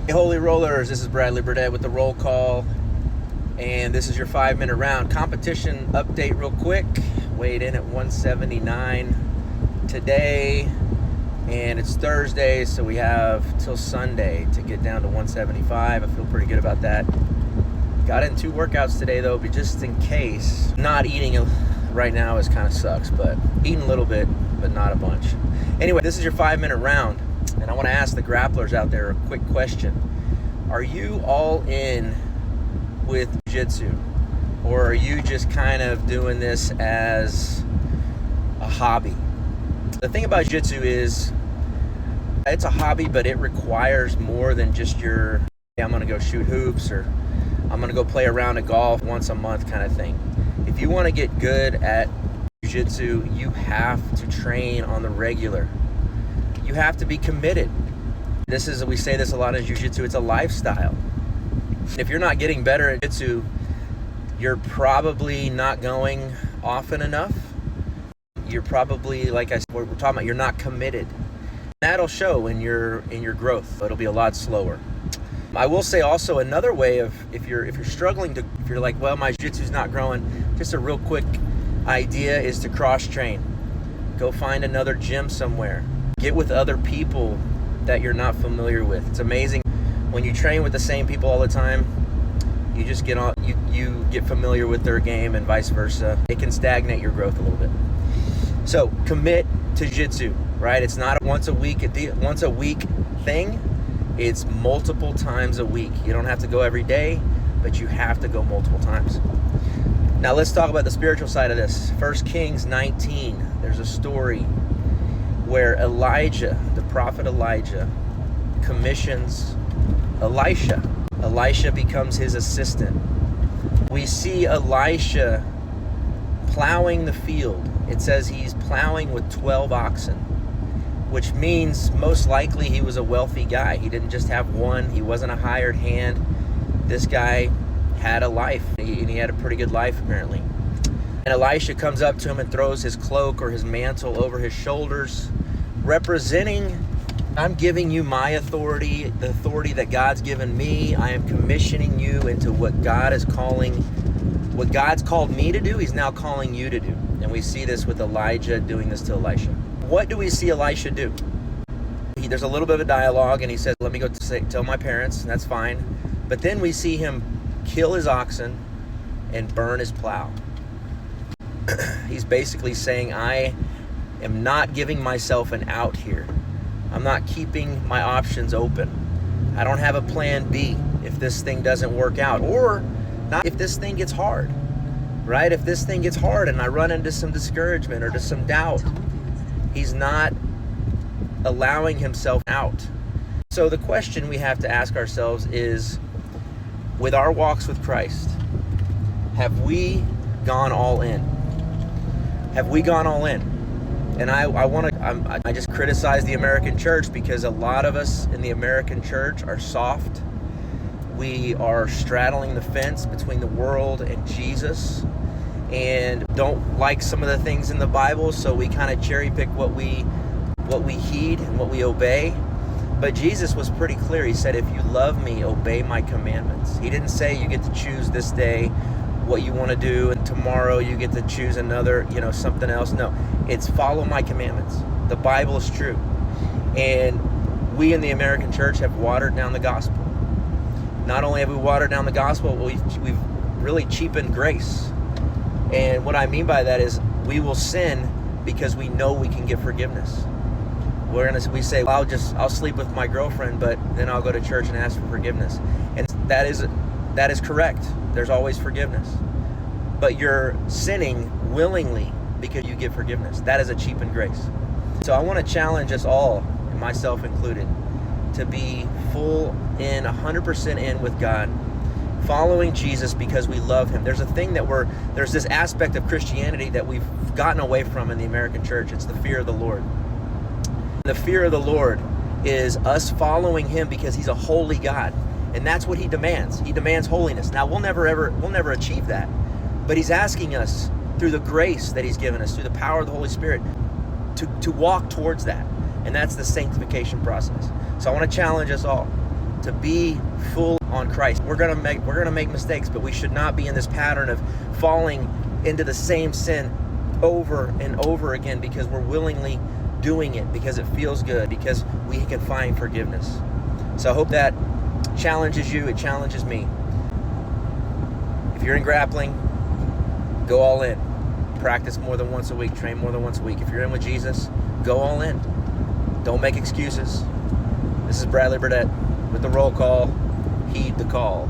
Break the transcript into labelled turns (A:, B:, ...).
A: Hey, Holy Rollers, this is Bradley Burdett with the roll call, and this is your 5-minute round competition update real quick. Weighed in at 179 today, and it's Thursday, so we have till Sunday to get down to 175. I feel pretty good about that. Got in 2 workouts today though, but just in case. Not eating right now is kind of sucks, but eating a little bit, but not a bunch. Anyway, this is your 5-minute round. And I want to ask the grapplers out there a quick question. Are you all in with jiu-jitsu? Or are you just kind of doing this as a hobby? The thing about jiu-jitsu is it's a hobby, but it requires more than just your, I'm going to go shoot hoops or I'm going to go play a round of golf once a month kind of thing. If you want to get good at jiu-jitsu, you have to train on the regular. You have to be committed. We say this a lot in jiu-jitsu, it's a lifestyle. If you're not getting better at jiu-jitsu, you're probably not going often enough. You're probably, like I said, we're talking about, you're not committed. That'll show in your growth. It'll be a lot slower. I will say also another way of, if you're struggling to, if you're like, well, my jiu-jitsu's not growing, just a real quick idea is to cross-train. Go find another gym somewhere. Get with other people that you're not familiar with. It's amazing when you train with the same people all the time. You just get on. You get familiar with their game, and vice versa. It can stagnate your growth a little bit. So commit to jiu-jitsu, right? It's not a once a week thing. It's multiple times a week. You don't have to go every day, but you have to go multiple times. Now let's talk about the spiritual side of this. 1 Kings 19. There's a story where Elijah, the prophet Elijah, commissions Elisha. Elisha becomes his assistant. We see Elisha plowing the field. It says he's plowing with 12 oxen, which means most likely he was a wealthy guy. He didn't just have one. He wasn't a hired hand. This guy had a life, and he had a pretty good life apparently. And Elisha comes up to him and throws his cloak or his mantle over his shoulders, representing, I'm giving you my authority, the authority that God's given me. I am commissioning you into what God's called me to do, he's now calling you to do. And we see this with Elijah doing this to Elisha. What do we see Elisha do? There's a little bit of a dialogue, and he says, let me go tell my parents, and that's fine. But then we see him kill his oxen and burn his plow. He's basically saying, I am not giving myself an out here. I'm not keeping my options open. I don't have a plan B if this thing doesn't work out, or not if this thing gets hard, right? If this thing gets hard and I run into some discouragement or to some doubt, he's not allowing himself out. So the question we have to ask ourselves is, with our walks with Christ, have we gone all in? Have we gone all in? And I just criticize the American church because a lot of us in the American church are soft. We are straddling the fence between the world and Jesus and don't like some of the things in the Bible, so we kind of cherry pick what we heed and what we obey. But Jesus was pretty clear. He said, if you love me, obey my commandments. He didn't say you get to choose this day what you want to do, and tomorrow you get to choose another, something else. No, it's follow my commandments. The Bible is true. And we in the American church have watered down the gospel. Not only have we watered down the gospel, we've really cheapened grace. And what I mean by that is we will sin because we know we can get forgiveness. We say, well, I'll sleep with my girlfriend, but then I'll go to church and ask for forgiveness. And that is correct. There's always forgiveness. But you're sinning willingly because you get forgiveness. That is a cheapened grace. So I want to challenge us all, and myself included, to be full in, 100% in with God, following Jesus because we love him. There's this aspect of Christianity that we've gotten away from in the American church. It's the fear of the Lord. The fear of the Lord is us following him because he's a holy God. And that's what he demands. He demands holiness. Now, we'll never achieve that. But he's asking us through the grace that he's given us, through the power of the Holy Spirit, to walk towards that. And that's the sanctification process. So I want to challenge us all. to be full on Christ. We're gonna make mistakes, but we should not be in this pattern of falling into the same sin over and over again because we're willingly doing it, because it feels good, because we can find forgiveness. So I hope that challenges you. It challenges me. If you're in grappling, go all in. Practice more than once a week. Train more than once a week. If you're in with Jesus, go all in. Don't make excuses. This is Bradley Burdett with the roll call. Heed the call.